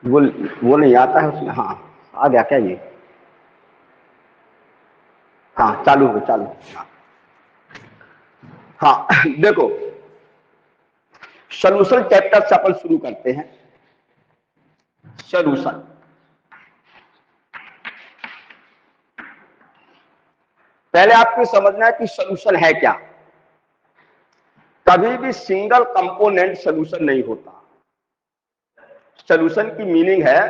वो नहीं आता है उसमें। हाँ आ गया क्या ये? हाँ चालू हो, चालू। हाँ देखो, सॉल्यूशन चैप्टर से अपन शुरू करते हैं। सॉल्यूशन, पहले आपको समझना है कि सॉल्यूशन है क्या। कभी भी सिंगल कंपोनेंट सॉल्यूशन नहीं होता। सॉल्यूशन की मीनिंग है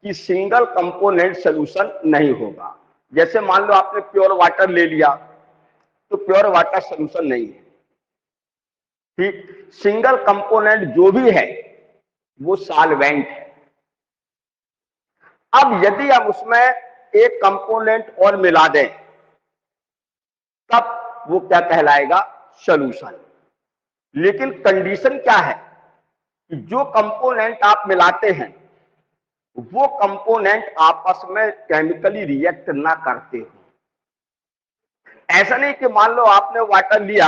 कि सिंगल कंपोनेंट सॉल्यूशन नहीं होगा। जैसे मान लो आपने प्योर वाटर ले लिया, तो प्योर वाटर सॉल्यूशन नहीं है। ठीक, सिंगल कंपोनेंट जो भी है वो सॉल्वेंट है। अब यदि हम उसमें एक कंपोनेंट और मिला दें, तब वो क्या कहलाएगा? सॉल्यूशन। लेकिन कंडीशन क्या है कि जो कंपोनेंट आप मिलाते हैं वो कंपोनेंट आपस में केमिकली रिएक्ट ना करते हो। ऐसा नहीं कि मान लो आपने वाटर लिया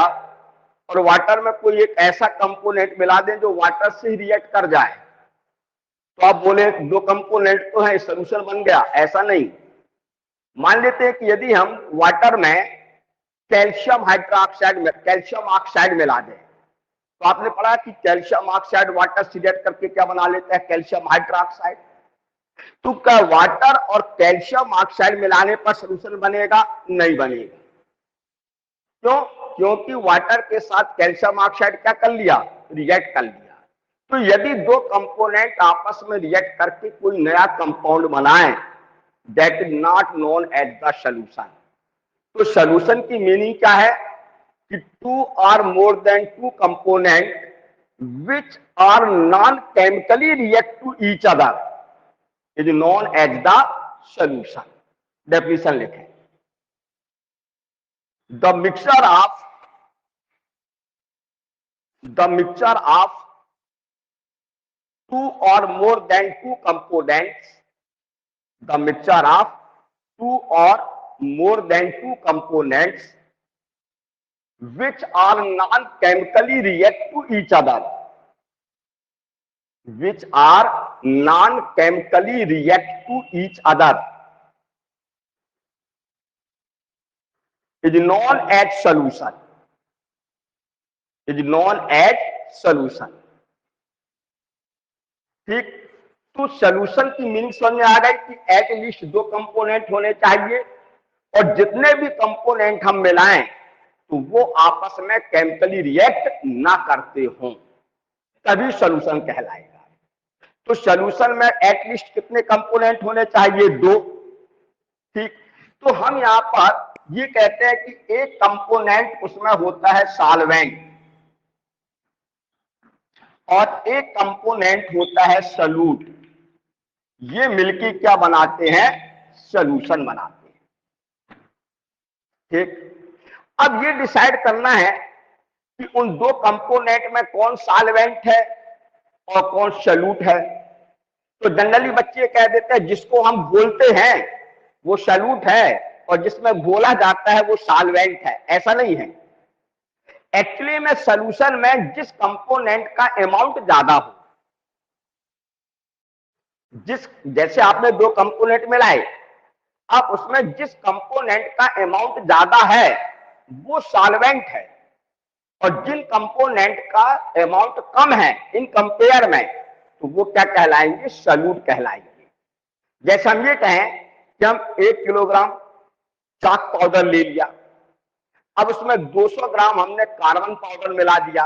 और वाटर में कोई एक ऐसा कंपोनेंट मिला दें जो वाटर से ही रिएक्ट कर जाए, तो आप बोले दो कंपोनेंट तो है, सॉल्यूशन बन गया। ऐसा नहीं। मान लेते हैं कि यदि हम वाटर में कैल्शियम हाइड्रोक्साइड में कैल्शियम ऑक्साइड मिला दें, तो आपने पढ़ा कि कैल्शियम ऑक्साइड वाटर से रिएक्ट करके क्या बना लेता है? Calcium hydroxide. तो क्या वाटर और कैल्शियम ऑक्साइड मिलाने पर सॉल्यूशन बनेगा? नहीं बनेगा। क्यों? क्योंकि वाटर के साथ कैल्शियम ऑक्साइड क्या कर लिया? रिएक्ट कर लिया। तो यदि दो कंपोनेंट आपस में रिएक्ट करके कोई नया कंपाउंड बनाए, that is not known as the solution. तो सॉल्यूशन की मीनिंग क्या है कि two or more than two component which are non chemically react to each other is known as the solution. Definition लिखें। The mixture of two or more than two components, the mixture of two or more than two components which are non-chemically react to each other, which are non-chemically react to each other is known as solution, is known as solution। ठीक, तो solution की meaning समझ में आ गई कि at least दो component होने चाहिए और जितने भी कंपोनेंट हम मिलाएं तो वो आपस में केमिकली रिएक्ट ना करते हों, तभी सॉल्यूशन कहलाएगा। तो सॉल्यूशन में एट लीस्ट कितने कंपोनेंट होने चाहिए? दो। ठीक, तो हम यहां पर ये कहते हैं कि एक कंपोनेंट उसमें होता है सॉल्वेंट और एक कंपोनेंट होता है सॉल्यूट। ये मिलके क्या बनाते हैं? सॉल्यूशन बनाते हैं। ठीक, अब ये डिसाइड करना है कि उन दो कंपोनेंट में कौन सॉल्वेंट है और कौन सॉल्यूट है। तो जनरली बच्चे कह देते हैं जिसको हम घोलते हैं वो सॉल्यूट है और जिसमें घोला जाता है वो सॉल्वेंट है। ऐसा नहीं है। एक्चुअली में सॉल्यूशन में जिस कंपोनेंट का अमाउंट ज्यादा हो, जैसे आपने दो कंपोनेंट मिलाए, अब उसमें जिस कंपोनेंट का अमाउंट ज्यादा है वो सॉल्वेंट है और जिन कंपोनेंट का अमाउंट कम है इन कंपेयर में, तो वो क्या कहलाएंगे? सॉल्यूट कहलाएंगे। जैसे हम ये कहें कि हम 1 किलोग्राम चाक पाउडर ले लिया, अब उसमें 200 ग्राम हमने कार्बन पाउडर मिला दिया।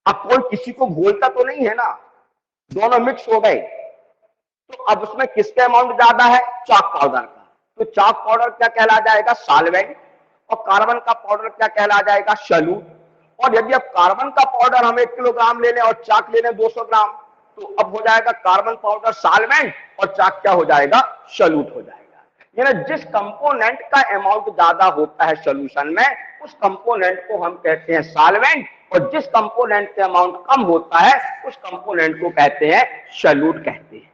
अब कोई किसी को घोलता तो नहीं है ना, दोनों मिक्स हो गए, तो अब उसमें किसका अमाउंट ज्यादा है? चाक पाउडर का। तो चाक पाउडर क्या कहला जाएगा? सॉल्वेंट। और कार्बन का पाउडर क्या कहला जाएगा? सॉल्यूट। और यदि अब कार्बन का पाउडर हम 1 किलोग्राम ले लें और चाक ले लें 200 ग्राम, तो अब हो जाएगा कार्बन पाउडर सॉल्वेंट और चाक क्या हो जाएगा? सॉल्यूट हो जाएगा। यानी जिस कंपोनेंट का अमाउंट ज्यादा होता है सॉल्यूशन में, उस कंपोनेंट को हम कहते हैं सॉल्वेंट और जिस कंपोनेंट का अमाउंट कम होता है उस कंपोनेंट को कहते हैं सॉल्यूट कहते हैं।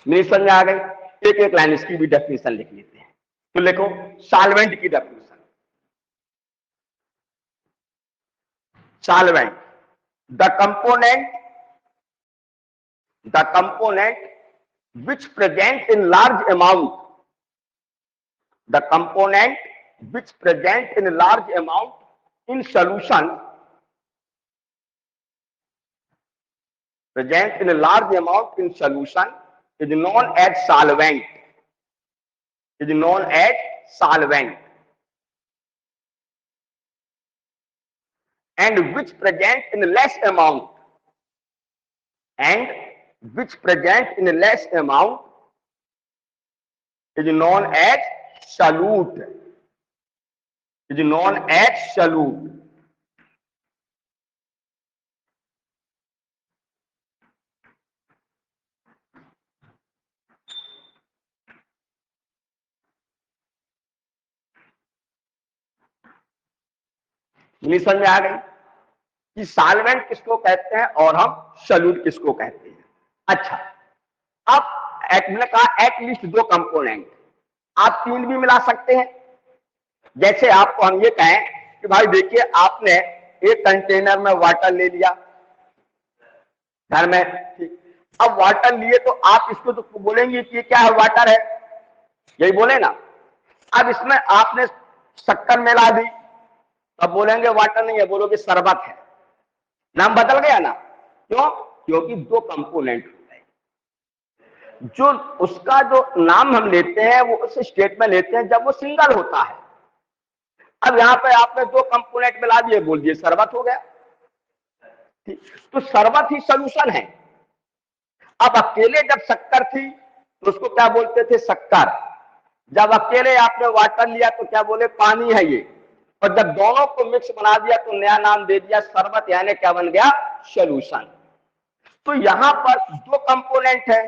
मेरी समझ में आ गई? एक एक लाइन इसकी भी डेफिनेशन लिख लेते हैं। तो लिखो सॉल्वेंट की definition. solvent, the component which present in large amount, the component which present in large amount in solution, present in a large amount in solution is known as solvent, is known as solvent, and which present in less amount, and which present in less amount is known as solute, is known as solute. समझ में आ गई कि solvent किसको कहते हैं और हम solute किसको कहते हैं। अच्छा, अब मैंने कहा एटलीस्ट 2 कंपोनेंट, आप 3 भी मिला सकते हैं। जैसे आपको हम ये कहें कि भाई देखिए आपने एक कंटेनर में वाटर ले लिया घर में, ठीक, अब वाटर लिए तो आप इसको तो बोलेंगे कि क्या है, वाटर है, यही बोले ना। अब इसमें आपने शक्कर मिला दी, अब बोलेंगे वाटर नहीं है, बोलोगे शरबत है, नाम बदल गया ना। क्यों? क्योंकि 2 कंपोनेंट होते हैं। जो उसका जो नाम हम लेते हैं वो उस स्टेट में लेते हैं जब वो सिंगल होता है। अब यहां पे आपने 2 कंपोनेंट मिला दिए, बोल दिए शरबत हो गया, ठीक, तो शरबत ही सॉल्यूशन है। अब अकेले जब शक्कर थी तो उसको क्या बोलते थे, शक्कर। जब अकेले आपने वाटर लिया तो क्या बोले, पानी है ये। और जब दोनों को मिक्स बना दिया तो नया नाम दे दिया शरबत, यानी क्या बन गया, सॉल्यूशन। तो यहां पर 2 कंपोनेंट है,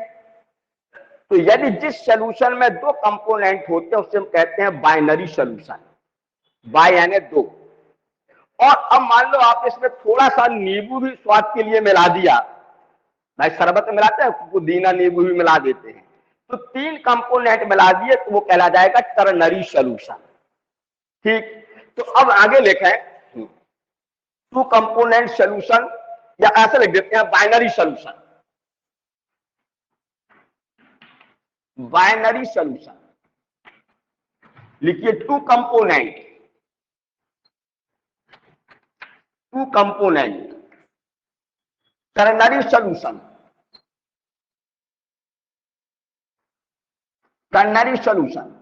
तो यदि जिस सॉल्यूशन में 2 कंपोनेंट होते हैं उसे हम कहते हैं बाइनरी सॉल्यूशन, बाय यानी 2। और अब मान लो आप इसमें थोड़ा सा नींबू भी स्वाद के लिए मिला दिया, भाई शरबत में मिलाते हैं पुदीना नींबू भी मिला देते हैं, तो 3 कंपोनेंट मिला दिए तो वो कहलाएगा टर्नरी सॉल्यूशन, ठीक। तो अब आगे लिखें 2 कंपोनेंट सॉल्यूशन, या ऐसे लिख देते हैं बाइनरी सॉल्यूशन, बाइनरी सॉल्यूशन लिखिए 2 component ternary solution, ternary solution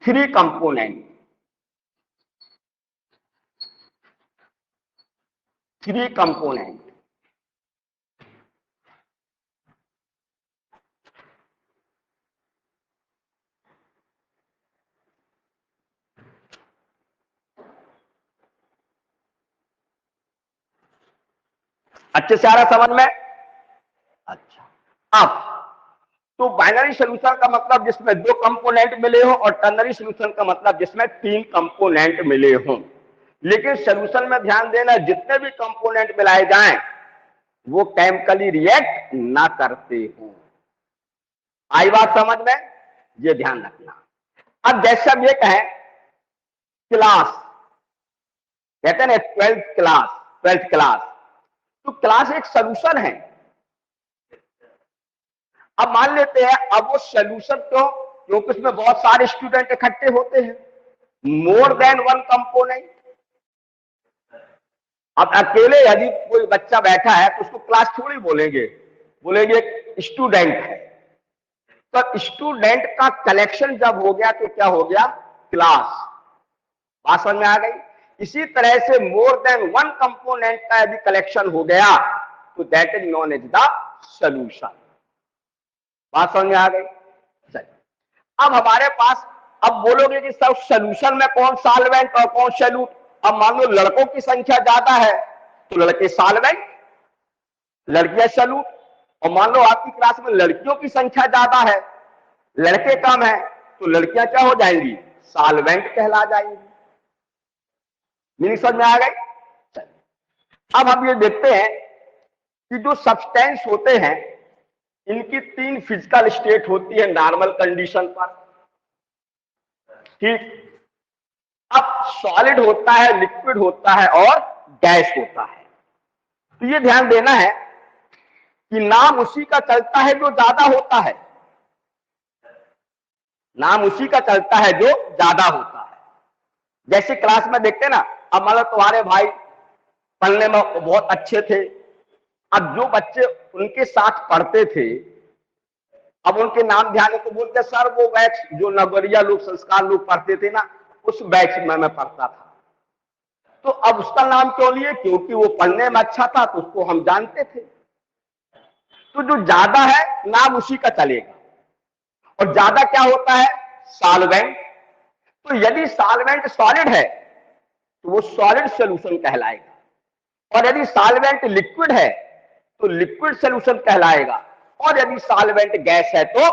3 component, 3 component. अच्छे से आ रहा समझ में? अच्छा, अब तो बाइनरी सॉल्यूशन का मतलब जिसमें 2 कंपोनेंट मिले हो, और टर्नरी सॉल्यूशन का मतलब जिसमें 3 कंपोनेंट मिले हो। लेकिन सॉल्यूशन में ध्यान देना, जितने भी कंपोनेंट मिलाए जाएं वो केमिकली रिएक्ट ना करते हो। आई बात समझ में? ये ध्यान रखना। अब जैसे हम ये कहें क्लास, कहते हैं ना 12th क्लास, तो क्लास एक सॉल्यूशन है। अब मान लेते हैं, अब वो सॉल्यूशन क्यों, क्योंकि उसमें बहुत सारे स्टूडेंट इकट्ठे होते हैं, मोर देन 1 कंपोनेंट। अब अकेले यदि कोई बच्चा बैठा है तो उसको क्लास थोड़ी बोलेंगे, बोलेंगे स्टूडेंट है। तो स्टूडेंट का कलेक्शन जब हो गया तो क्या हो गया, क्लास। बात समझ में आ गई? इसी तरह से मोर देन 1 कंपोनेंट का यदि कलेक्शन हो गया तो that is known as the solution. बात समझ में आ गई? अब हमारे पास, अब बोलोगे कि सब सॉल्यूशन में कौन सॉल्वेंट और कौन सॉल्यूट। अब मान लो लड़कों की संख्या ज्यादा है तो लड़के सॉल्वेंट, लड़कियां सॉल्यूट। और मान लो आपकी क्लास में लड़कियों की संख्या ज्यादा है, लड़के कम है, तो लड़कियां क्या हो जाएंगी, सॉल्वेंट कहला जाएंगी। मीनिंग समझ में आ गई? अब हम ये देखते हैं कि जो सब्सटेंस होते हैं इनकी 3 फिजिकल स्टेट होती है नॉर्मल कंडीशन पर, ठीक। अब सॉलिड होता है, लिक्विड होता है और गैस होता है। तो ये ध्यान देना है कि नाम उसी का चलता है जो ज्यादा होता है, नाम उसी का चलता है जो ज्यादा होता है। जैसे क्लास में देखते ना, अब मान लो तुम्हारे भाई पढ़ने में बहुत अच्छे थे, अब जो बच्चे उनके साथ पढ़ते थे अब उनके नाम ध्यान है तो बोलते सर वो बैच जो नगरिया लोग संस्कार लोग पढ़ते थे ना, उस बैच में मैं पढ़ता था। तो अब उसका नाम क्यों लिए? क्योंकि वो पढ़ने में अच्छा था तो उसको हम जानते थे। तो जो ज्यादा है नाम उसी का चलेगा। और ज्यादा क्या होता है? सॉल्वेंट। तो यदि सॉल्वेंट सॉलिड है तो वो सॉलिड सॉल्यूशन कहलाएगा, और यदि सॉल्वेंट लिक्विड है तो लिक्विड सॉल्यूशन कहलाएगा, और यदि सॉल्वेंट गैस है तो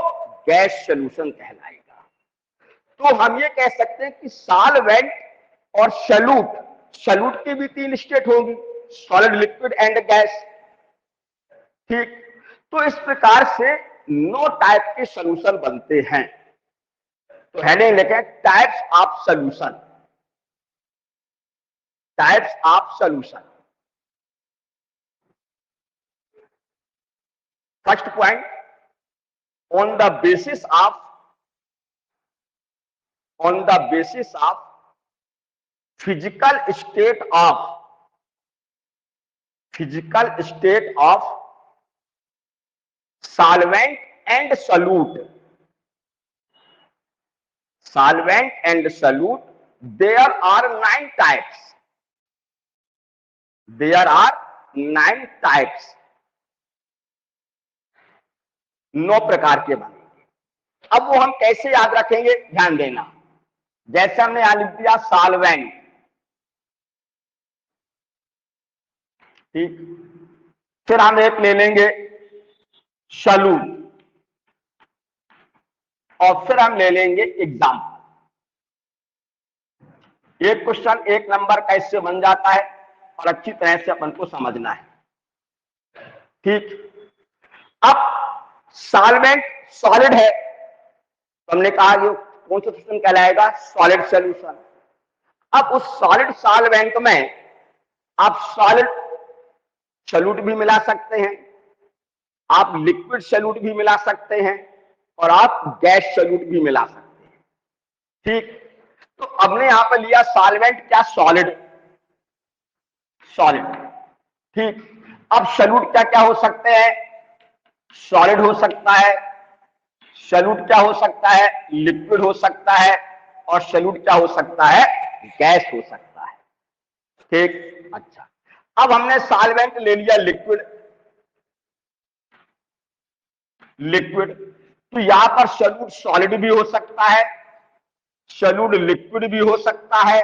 गैस सॉल्यूशन कहलाएगा। तो हम ये कह सकते हैं कि सॉल्वेंट और सॉल्यूट, सॉल्यूट की भी 3 स्टेट होगी, सॉलिड, लिक्विड एंड गैस। ठीक, तो इस प्रकार से 9 टाइप के सॉल्यूशन बनते हैं। तो हेडिंग लिखें types of solution, types of solution. First point, on the basis of physical state of solvent and solute, there are 9 types, 9 प्रकार के बनेंगे। अब वो हम कैसे याद रखेंगे, ध्यान देना। जैसे हमने यहां लिख दिया सॉल्वेंट, ठीक, फिर हम एक ले लेंगे सॉल्यूट, और फिर हम ले लेंगे एग्जाम्पल। एक क्वेश्चन 1 नंबर का इससे बन जाता है और अच्छी तरह से अपन को समझना है। ठीक, अब सॉल्वेंट सॉलिड है तो हमने कहा ये कौन सा सॉल्यूशन कहलाएगा? Solid solution. अब उस सॉलिड सॉल्वेंट में आप सॉलिड सॉल्यूट भी मिला सकते हैं, आप लिक्विड सॉल्यूट भी मिला सकते हैं, और आप गैस सॉल्यूट भी मिला सकते हैं। ठीक, तो हमने यहां पर लिया सॉल्वेंट, क्या? Solid, solid. ठीक, अब सॉल्यूट क्या क्या हो सकते हैं? सॉलिड हो सकता है, सॉल्यूट क्या हो सकता है? लिक्विड हो सकता है, और सॉल्यूट क्या हो सकता है? गैस हो सकता है। ठीक, अच्छा, अब हमने सॉल्वेंट ले लिया लिक्विड, तो यहां पर सॉल्यूट सॉलिड भी हो सकता है, सॉल्यूट लिक्विड भी हो सकता है,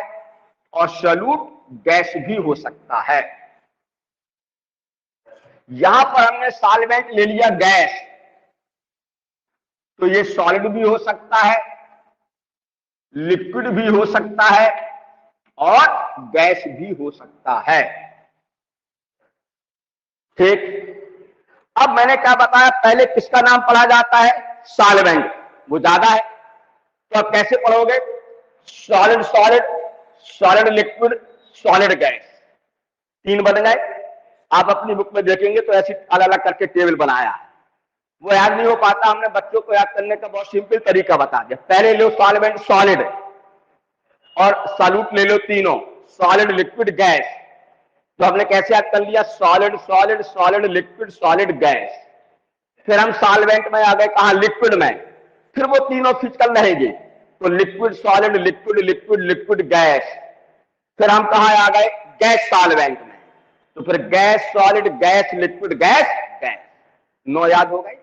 और सॉल्यूट गैस भी हो सकता है। यहां पर हमने सॉल्वेंट ले लिया गैस, तो ये सॉलिड भी हो सकता है, लिक्विड भी हो सकता है, और गैस भी हो सकता है। ठीक, अब मैंने क्या बताया? पहले किसका नाम पढ़ा जाता है? सॉल्वेंट, वो ज्यादा है। तो अब कैसे पढ़ोगे? Solid solid, solid liquid, solid gas, 3 बन गए। आप अपनी बुक में देखेंगे तो ऐसी अलग अलग करके टेबल बनाया है, वो याद नहीं हो पाता। हमने बच्चों को याद करने का बहुत सिंपल तरीका बता दिया। पहले लो सॉल्वेंट सॉलिड, और सॉल्यूट ले लो तीनों, सॉलिड लिक्विड गैस। तो हमने कैसे याद कर लिया? Solid solid solid liquid solid gas. फिर हम सॉल्वेंट में आ गए, कहा? लिक्विड में। फिर वो तीनों फिजिकल रहेंगे, तो liquid solid liquid liquid liquid gas. फिर हम कहा आ गए? गैस सॉल्वेंट में। तो फिर gas solid gas liquid gas gas, 9 याद हो गए।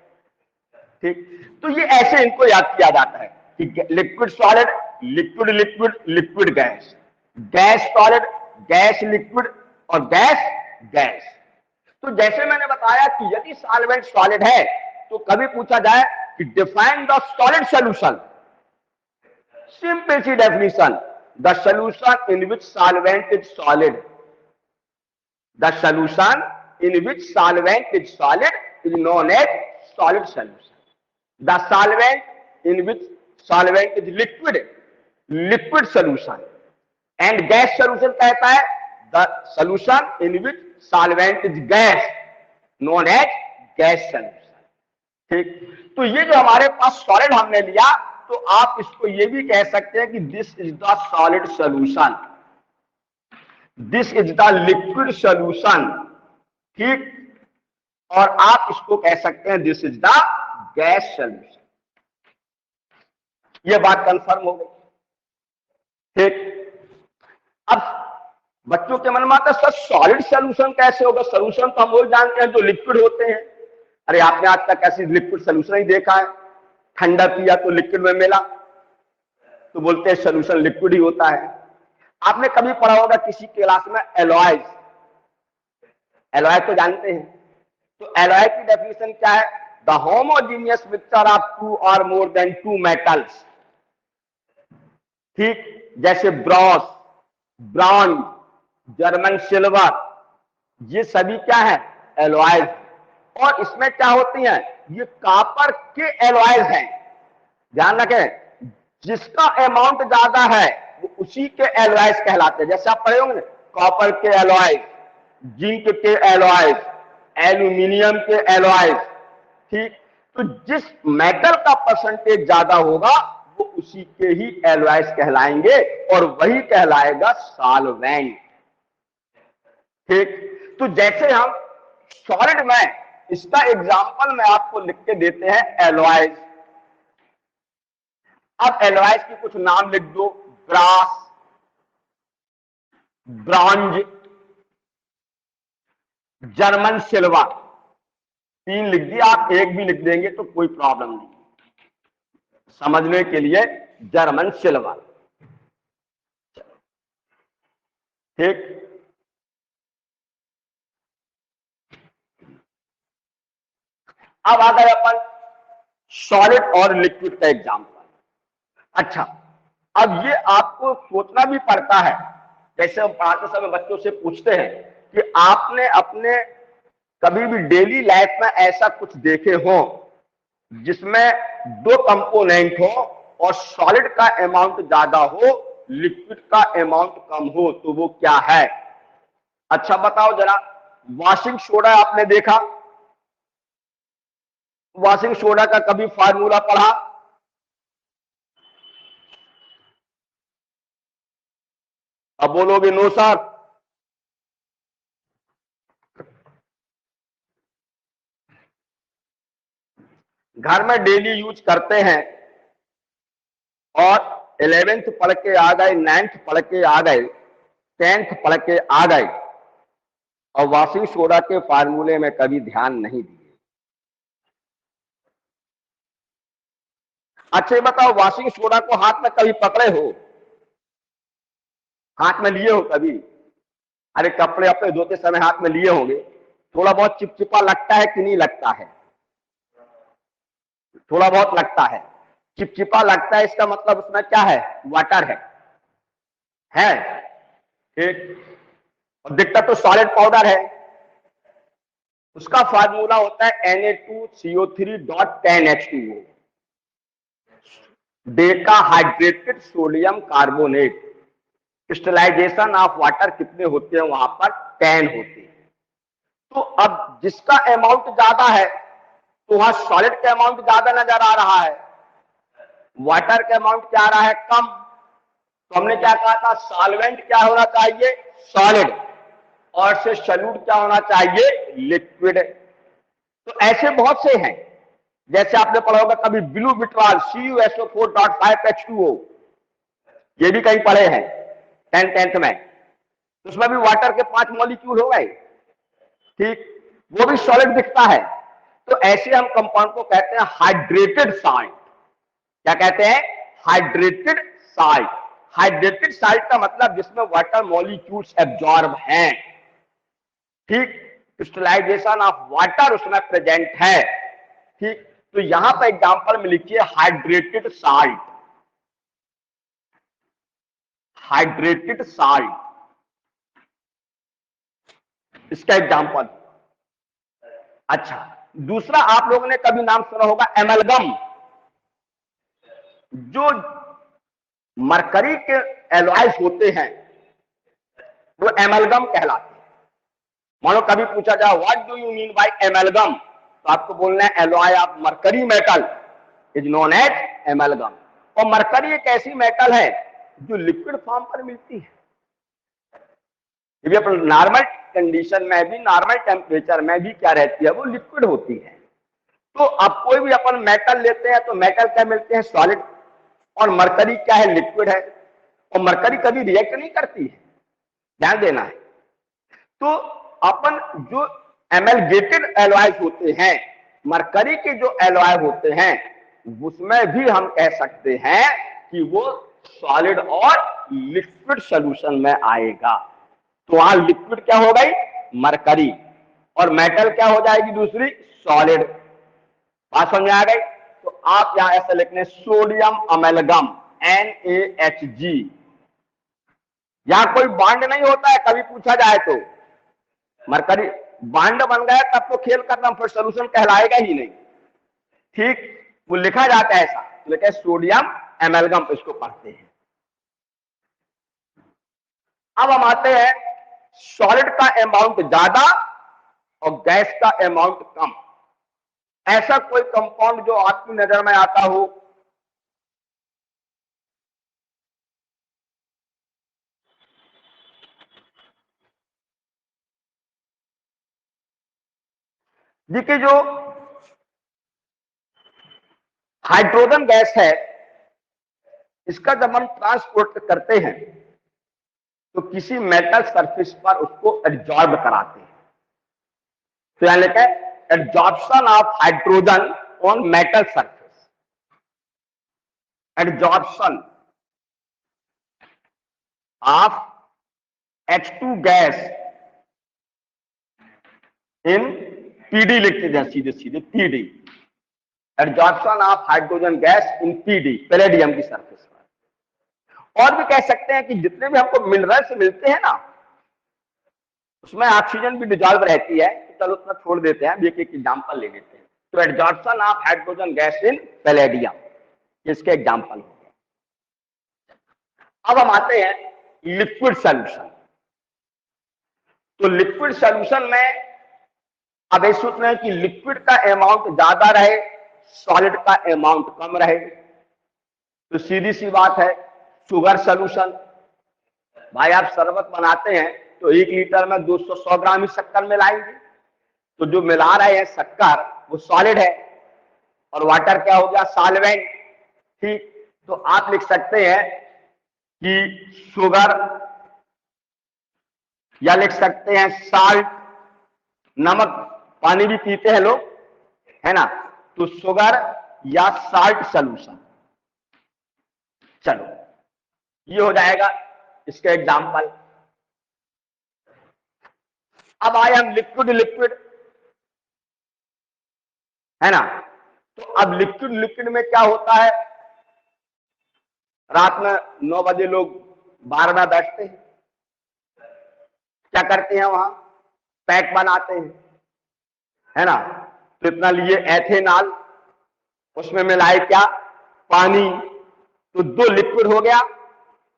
ठीक, तो ये ऐसे इनको याद किया जाता है कि liquid solid, liquid liquid liquid gas, gas solid, gas liquid, और गैस गैस। तो जैसे मैंने बताया कि यदि सॉल्वेंट सॉलिड है तो कभी पूछा जाए कि define the solid solution, simple सी definition, the solution in which solvent is solid, the solution in which solvent is solid is known as solid solution. The solvent in which solvent is liquid, liquid solution, and gas solution कहता है the solution in which solvent is gas known as gas solution. ठीक, तो ये जो हमारे पास solid हमने लिया, तो आप इसको ये भी कह सकते हैं कि this is the solid solution, this is the liquid solution. ठीक, और आप इसको कह सकते हैं this is the gas solution. ये बात कंफर्म हो गई। ठीक, अब बच्चों के मन में आता है सर सॉलिड सोल्यूशन कैसे होगा? सोल्यूशन तो हम वो जानते हैं जो लिक्विड होते हैं। अरे आपने आज तक ऐसी लिक्विड सोल्यूशन ही देखा है? ठंडा पिया तो लिक्विड में मिला, तो बोलते हैं सोल्यूशन लिक्विड ही होता है। आपने कभी पढ़ा होगा किसी क्लास में एलॉयज, एलॉय तो जानते हैं। तो एलॉय की डेफिनेशन क्या है? The homogeneous mixture of two or more than to metals. ठीक, जैसे ब्रॉस, ब्रॉन्ज, जर्मन सिल्वर, ये सभी क्या है? एलॉयज। और इसमें क्या होती हैं? ये कॉपर के एलॉयज हैं। ध्यान रखें, जिसका अमाउंट ज्यादा है वो उसी के एलॉयज कहलाते हैं। जैसे आप पढ़े होंगे कॉपर के एलॉयज, जिंक के एलॉयज, एल्यूमिनियम के एलॉयज। ठीक, तो जिस मेटल का परसेंटेज ज्यादा होगा वो उसी के ही एलॉयज कहलाएंगे और वही कहलाएगा सॉल्वेंट। ठीक, तो जैसे हम सॉलिड में इसका एग्जांपल मैं आपको लिख के देते हैं एलॉयज। अब एलॉयज की कुछ नाम लिख दो, ब्रास, ब्रॉन्ज, जर्मन सिल्वर। 3 लिख दिया, आप एक भी लिख देंगे तो कोई प्रॉब्लम नहीं समझने के लिए। German silver. ठीक, अब आ गए अपन सॉलिड और लिक्विड का एग्जांपल। अच्छा, अब ये आपको सोचना भी पड़ता है। जैसे हम पढ़ाते समय बच्चों से पूछते हैं कि आपने अपने कभी भी डेली लाइफ में ऐसा कुछ देखे हो जिसमें 2 कंपोनेंट हो और सॉलिड का अमाउंट ज्यादा हो, लिक्विड का अमाउंट कम हो, तो वो क्या है? अच्छा बताओ जरा, वॉशिंग सोडा आपने देखा? वॉशिंग सोडा का कभी फार्मूला पढ़ा? अब बोलोगे नो सर। घर में डेली यूज करते हैं और 11th पढ़ के आ गए, 9th पढ़ के आ गए, 10th पढ़ के आ गए और वॉशिंग सोडा के फार्मूले में कभी ध्यान नहीं दिए। अच्छा बताओ, वॉशिंग सोडा को हाथ में कभी पकड़े हो? हाथ में लिए हो कभी? अरे कपड़े अपने धोते समय हाथ में लिए होंगे, थोड़ा बहुत चिपचिपा लगता है कि नहीं लगता है? थोड़ा बहुत लगता है, चिपचिपा लगता है। इसका मतलब उसमें क्या है? वाटर है। ठीक, और दिखता तो सॉलिड पाउडर है। उसका फार्मूला होता है Na2CO3.10H2O, deca hydrated sodium carbonate. Crystallization of water कितने होते हैं वहां पर? 10 होते हैं। तो अब जिसका अमाउंट ज्यादा है तो वहां सॉलिड का अमाउंट ज्यादा नजर आ रहा है, वाटर का अमाउंट क्या आ रहा है? कम। तो हमने क्या कहा था? सॉल्वेंट क्या होना चाहिए? सॉलिड। और से सॉल्यूट क्या होना चाहिए? लिक्विड। तो ऐसे बहुत से हैं, जैसे आपने पढ़ा होगा कभी ब्लू विट्राल CuSO4.5H2O, ये भी कहीं पढ़े हैं 10th में। तो उसमें भी वाटर के 5 मॉलिक्यूल हो गए। ठीक, वो भी सॉलिड दिखता है। तो ऐसे हम कंपाउंड को कहते हैं हाइड्रेटेड सॉल्ट। क्या कहते हैं? Hydrated salt. हाइड्रेटेड सॉल्ट का मतलब जिसमें वाटर मॉलिक्यूल्स एब्जॉर्ब हैं। ठीक, क्रिस्टलाइजेशन ऑफ वाटर उसमें प्रेजेंट है। ठीक, तो यहां पर एग्जांपल में लिखिए हाइड्रेटेड सॉल्ट। हाइड्रेटेड सॉल्ट इसका एग्जांपल। अच्छा, दूसरा आप लोगों ने कभी नाम सुना होगा एमलगम। जो मरकरी के एलॉयज होते हैं वो एमलगम कहलाते हैं। मानो कभी पूछा जाए what do you mean by amalgam, तो आपको बोलना है alloy of mercury metal is known as amalgam. और मरकरी एक ऐसी मेटल है जो लिक्विड फॉर्म पर मिलती है। नॉर्मल कंडीशन में भी, नॉर्मल टेम्परेचर में भी क्या रहती है, वो लिक्विड होती है। तो अब कोई भी अपन मेटल लेते हैं तो मेटल क्या मिलते हैं, सॉलिड, और मरकरी क्या है, लिक्विड है। और मरकरी कभी रिएक्ट नहीं करती है, ध्यान देना है। तो अपन जो एमलगेटेड एलॉयज होते हैं, मरकरी के जो एलॉय होते हैं, उसमें भी हम कह सकते हैं कि वो सॉलिड और लिक्विड सॉल्यूशन में आएगा। तो वहां लिक्विड क्या हो गई, मरकरी, और मेटल क्या हो जाएगी दूसरी, सॉलिड। बात समझ में आ गई। तो आप यहां ऐसे लिखने सोडियम अमेलगम NaHG। यहां कोई बांड नहीं होता है, कभी पूछा जाए तो मरकरी बांड बन गया तब तो खेल करना, फिर सोल्यूशन कहलाएगा ही नहीं। ठीक, वो लिखा जाता है ऐसा, लिखे सोडियम एमेलगम, इसको पढ़ते हैं। अब हम आते हैं सॉलिड का अमाउंट ज्यादा और गैस का अमाउंट कम। ऐसा कोई कंपाउंड जो आपकी नजर में आता हो, देखिए जो हाइड्रोजन गैस है, इसका जब हम ट्रांसपोर्ट करते हैं तो किसी मेटल सरफेस पर उसको एब्जॉर्ब कराते हैं। तो यहां लिखा है absorption of hydrogen on metal surface, absorption of H2 gas in PD लिखते हैं, सीधे सीधे PD, absorption of hydrogen gas in PD, palladium की सरफेस पर। और भी कह सकते हैं कि जितने भी हमको मिनरल्स मिलते हैं ना, उसमें ऑक्सीजन भी डिजॉल्व रहती है। तो चलो उतना छोड़ देते हैं, एक एक एग्जाम्पल ले लेते हैं। तो absorption of hydrogen gas in palladium, इसके एग्जाम्पल हो गए। अब हम आते हैं लिक्विड सॉल्यूशन। तो लिक्विड सॉल्यूशन में अब ऐसे सोचना है कि लिक्विड का अमाउंट ज्यादा रहे, सॉलिड का अमाउंट कम रहे। तो सीधी सी बात है, शुगर सॉल्यूशन। भाई आप शरबत बनाते हैं तो 1 लीटर में 200 ग्राम ही शक्कर मिलाएंगे, तो जो मिला रहे हैं शक्कर वो सॉलिड है, और वाटर क्या हो गया, सॉल्वेंट। ठीक, तो आप लिख सकते हैं कि शुगर, या लिख सकते हैं साल्ट, नमक, पानी भी पीते हैं लोग, है ना, तो शुगर या साल्ट सॉल्यूशन। चलो ये हो जाएगा इसका एग्जाम्पल। अब आए हम लिक्विड लिक्विड, है ना। तो अब लिक्विड लिक्विड में क्या होता है, रात में 9 बजे लोग बार में बैठते हैं, क्या करते हैं, वहां पैक बनाते हैं, है ना। तो इतना लिए एथेनॉल, उसमें मिलाए क्या, पानी, तो 2 लिक्विड हो गया।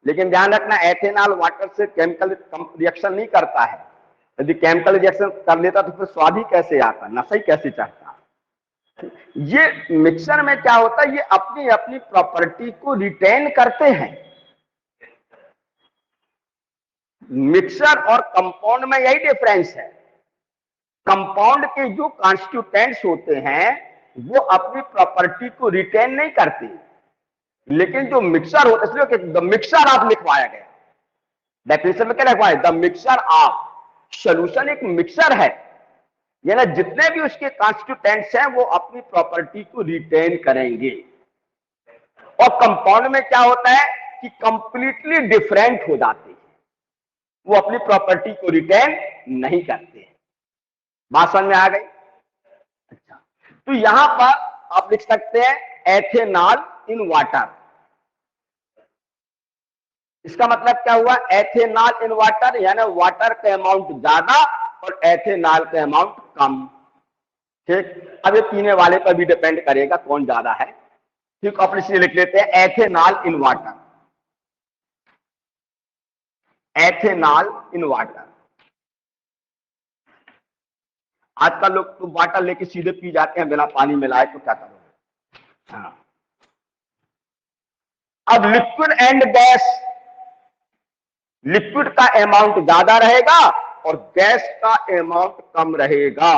लेकिन ध्यान रखना, एथेनॉल वाटर से केमिकल रिएक्शन नहीं करता है। यदि केमिकल रिएक्शन कर लेता तो फिर स्वाद ही कैसे आता, नशा ही कैसे चढ़ता। ये मिक्सर में क्या होता है, ये अपनी अपनी प्रॉपर्टी को रिटेन करते हैं। मिक्सर और कंपाउंड में यही डिफरेंस है। कंपाउंड के जो कॉन्स्टिट्यूएंट्स होते हैं वो अपनी प्रॉपर्टी को रिटेन नहीं करते, लेकिन जो मिक्सर होता है, इसलिए द मिक्सर ऑफ लिखवाया गया, डेफिनेशन में क्या लिखवाया, द मिक्सर ऑफ। सॉल्यूशन एक मिक्सर है, यानी जितने भी उसके कॉन्स्टिट्यूएंट्स हैं वो अपनी प्रॉपर्टी को रिटेन करेंगे। और कंपाउंड में क्या होता है कि कंप्लीटली डिफरेंट हो जाते हैं, वो अपनी प्रॉपर्टी को रिटेन नहीं करते हैं। बात समझ में आ गई। अच्छा, तो यहां पर आप लिख सकते हैं एथेनॉल इन वाटर। इसका मतलब क्या हुआ, एथेनॉल इन वाटर, यानी वाटर का अमाउंट ज्यादा और एथेनॉल का अमाउंट कम। ठीक, अब ये पीने वाले पर भी डिपेंड करेगा कौन ज्यादा है। ठीक, आप इसलिए लिख लेते हैं ethanol in water. Ethanol in water. आजकल लोग तो वाटर लेके सीधे पी जाते हैं बिना पानी मिलाए, तो क्या करोगे? हाँ। अब लिक्विड एंड गैस, लिक्विड का अमाउंट ज्यादा रहेगा और गैस का अमाउंट कम रहेगा।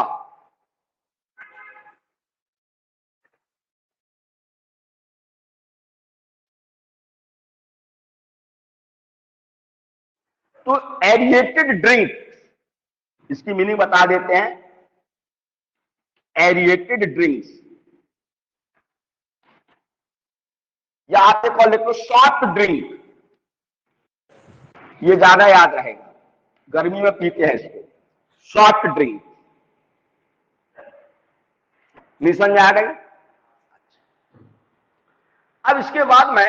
तो एरिएटेड ड्रिंक, इसकी मीनिंग बता देते हैं। एरिएटेड ड्रिंक्स, या आप एक और लिखो सॉफ्ट ड्रिंक, ये ज्यादा याद रहेगा, गर्मी में पीते हैं इसको, सॉफ्ट ड्रिंक। नहीं समझ आ गई? अब इसके बाद में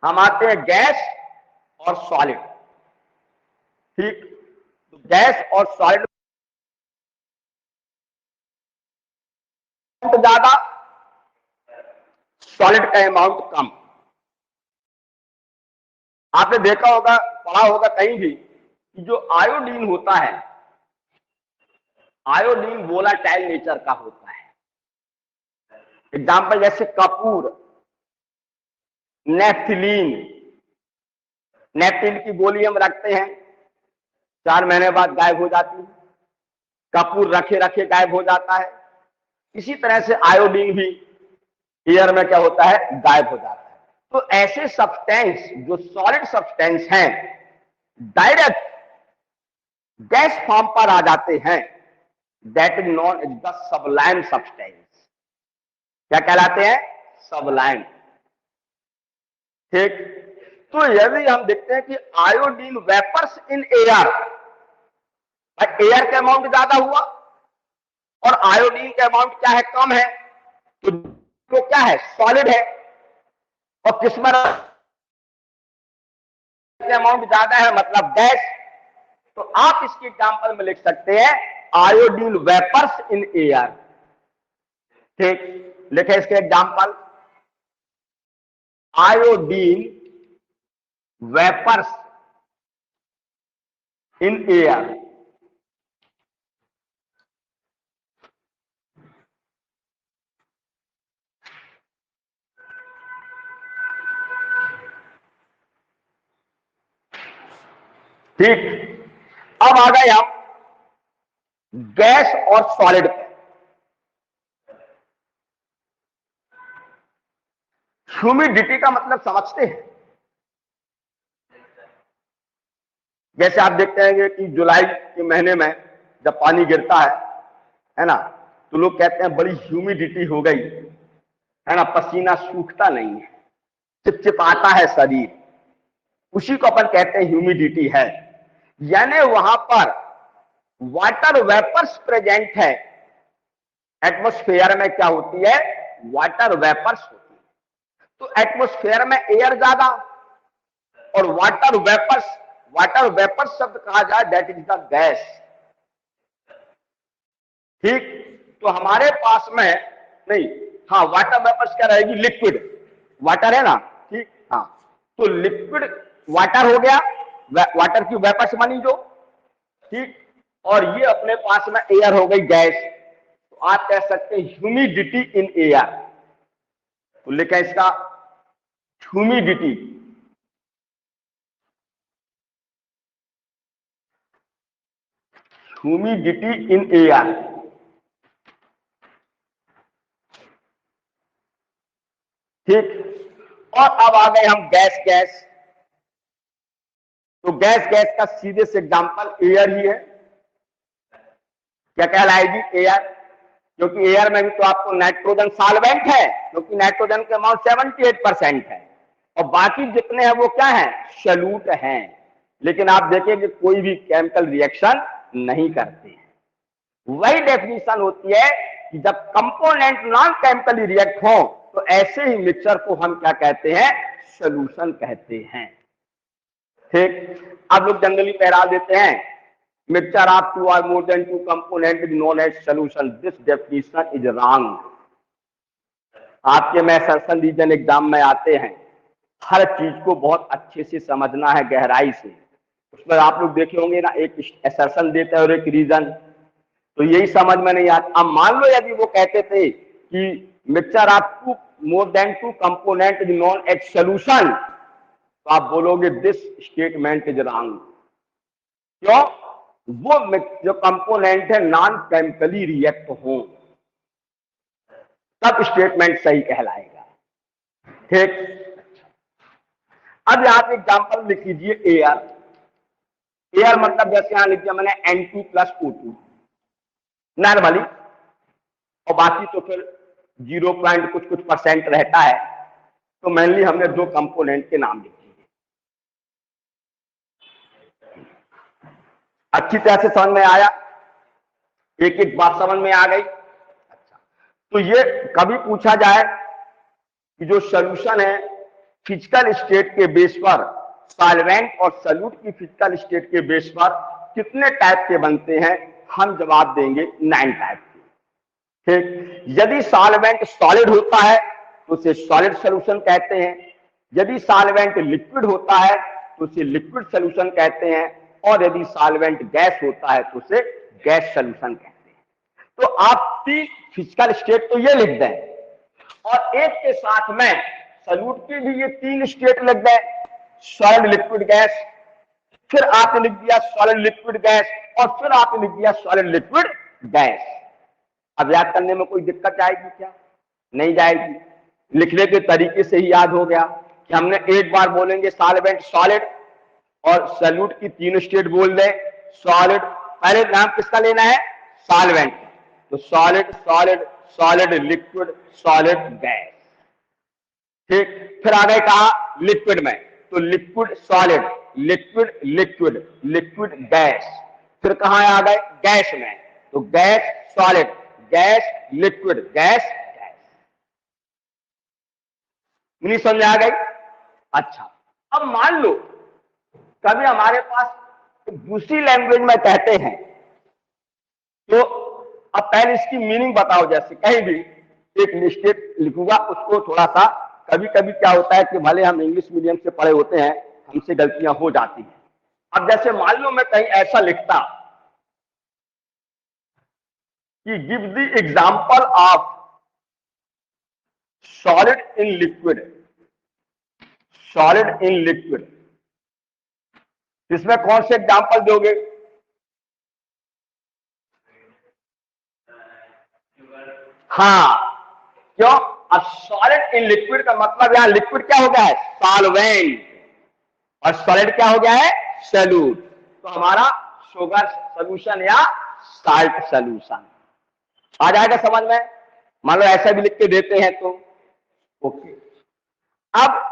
हम आते हैं गैस और सॉलिड। ठीक, तो गैस और सॉलिड ज्यादा, सॉलिड का अमाउंट कम। आपने देखा होगा, पढ़ा होगा कहीं भी, कि जो आयोडीन होता है, आयोडीन वोलाटाइल नेचर का होता है। एग्जाम्पल जैसे कपूर, नेफ्थिलीन, नेफ्थिलीन की गोली हम रखते हैं, 4 महीने बाद गायब हो जाती है। कपूर रखे रखे गायब हो जाता है। इसी तरह से आयोडीन भी एयर में क्या होता है, गायब हो जाता है। तो ऐसे सब्सटेंस जो सॉलिड सब्सटेंस हैं, डायरेक्ट गैस फॉर्म पर आ जाते हैं, that is known as the sublime substance. क्या कहलाते हैं? सबलाइम। ठीक, तो यदि हम देखते हैं कि iodine vapours in air, air का अमाउंट ज्यादा हुआ और आयोडीन का अमाउंट क्या है, कम है, तो क्या है, सॉलिड है। और किसमें अमाउंट ज्यादा है, मतलब गैस। तो आप इसके एग्जांपल में लिख सकते हैं आयोडीन वेपर्स इन एयर। ठीक, लिखे इसके example, iodine vapours in air. ठीक, अब आ गए हम गैस और सॉलिड पे। ह्यूमिडिटी का मतलब समझते हैं? जैसे आप देखते हैं कि जुलाई के महीने में जब पानी गिरता है ना, तो लोग कहते हैं बड़ी ह्यूमिडिटी हो गई है ना, पसीना सूखता नहीं है, चिपचिपाता है शरीर, उसी को अपन कहते हैं ह्यूमिडिटी है। यानी वहां पर वाटर वेपर्स प्रेजेंट है। एटमॉस्फेयर में क्या होती है, वाटर वेपर्स होती है। तो एटमॉस्फेयर में एयर ज्यादा और वाटर वेपर्स शब्द कहा जाए, दैट इज द गैस। ठीक, तो हमारे पास में नहीं, हाँ, वाटर वेपर्स क्या रहेगी, लिक्विड वाटर है ना। ठीक, हाँ, तो लिक्विड वाटर हो गया, वाटर की वेपर्स बनी जो। ठीक, और ये अपने पास में एयर हो गई, गैस। तो आप कह सकते हैं ह्यूमिडिटी इन एयर। तो लिखा इसका ह्यूमिडिटी, ह्यूमिडिटी इन एयर। ठीक, और अब आ गए हम गैस। तो गैस का सीधे से एग्जांपल एयर ही है। क्या कहलाएगी, एयर, क्योंकि एयर में भी तो आपको नाइट्रोजन सॉल्वेंट है, क्योंकि नाइट्रोजन के अमाउंट 78% है, और बाकी जितने हैं वो क्या है, सॉल्यूट हैं। लेकिन आप देखिए कि कोई भी केमिकल रिएक्शन नहीं करते हैं। वही डेफिनेशन होती है कि जब कंपोनेंट नॉन केमिकली रिएक्ट हो, तो ऐसे ही मिक्सचर को हम क्या कहते हैं, सॉल्यूशन कहते हैं। ठीक, अब लोग जनरली पहरा देते हैं mixture of 2 or more than 2 component is known as solution. This definition is wrong. आपके में सेशन रीजन एग्जाम में आते हैं हर चीज को बहुत अच्छे से समझना है, गहराई से। उसमें आप लोग देखे होंगे ना, एक एसर्शन देता है और एक रीजन, तो यही समझ में नहीं आता। अब मान लो यदि वो कहते थे कि mixture of two more than two component is known as solution, तो आप बोलोगे दिस स्टेटमेंट इज रॉन्ग। क्यों? वो जो कंपोनेंट है नॉन केमिकली रिएक्ट हो, तब स्टेटमेंट सही कहलाएगा। ठीक। अब यहां पे एग्जाम्पल लिख लीजिए, एयर। एयर मतलब जैसे यहां लिख दिया मैंने N2 प्लस O2 नॉर्मली, और बाकी तो फिर 0 पॉइंट कुछ कुछ % रहता है, तो मेनली हमने दो कंपोनेंट के नाम लिखे। अच्छी तरह से समझ में आया? एक एक बात समझ में आ गई? अच्छा, तो ये कभी पूछा जाए कि जो सॉल्यूशन है फिजिकल स्टेट के बेस पर, सॉल्वेंट और सॉल्यूट की फिजिकल स्टेट के बेस पर कितने टाइप के बनते हैं, हम जवाब देंगे 9 टाइप के। ठीक। यदि सॉल्वेंट सॉलिड होता है तो उसे सॉलिड सॉल्यूशन कहते हैं, यदि सॉल्वेंट लिक्विड होता है तो उसे लिक्विड सॉल्यूशन कहते हैं, और यदि सॉल्वेंट गैस होता है तो उसे गैस सॉल्यूशन कहते हैं। तो आप 3 फिजिकल स्टेट तो ये लिख दें, और एक के साथ में सॉल्यूट की भी ये 3 स्टेट लिख दें, सॉलिड लिक्विड गैस, फिर आपने लिख दिया सॉलिड लिक्विड गैस, और फिर आपने लिख दिया सॉलिड लिक्विड गैस। अब याद करने में कोई दिक्कत जाएगी क्या? नहीं जाएगी। लिखने के तरीके से ही याद हो गया कि हमने एक बार बोलेंगे सॉल्वेंट सॉलिड, और सॉल्यूट की 3 स्टेट बोल दें सॉलिड। पहले नाम किसका लेना है? सॉल्वेंट। तो solid solid solid liquid solid gas. ठीक। फिर आ गए कहा लिक्विड में, तो liquid solid liquid liquid liquid gas. फिर कहां आ गए? गैस में, तो gas solid gas liquid gas gas. नहीं समझ आ गई? अच्छा, अब मान लो कभी हमारे पास दूसरी लैंग्वेज में कहते हैं, तो अब पहले इसकी मीनिंग बताओ। जैसे कहीं भी एक मिस्टेक लिखूंगा, उसको थोड़ा सा, कभी कभी क्या होता है कि भले हम इंग्लिश मीडियम से पढ़े होते हैं, हमसे गलतियां हो जाती हैं। अब जैसे मान लो मैं कहीं ऐसा लिखता कि give the example of solid in liquid, solid in liquid, इसमें कौन से एग्जांपल दोगे? हाँ, क्यों? अब सॉलिड इन लिक्विड का मतलब यहां लिक्विड क्या हो गया है? सॉल्वेंट, और सॉलिड क्या हो गया है? सॉल्यूट। तो हमारा शुगर सॉल्यूशन या साल्ट सॉल्यूशन आ जाएगा समझ में? मान लो ऐसा भी लिख के देते हैं तो ओके। अब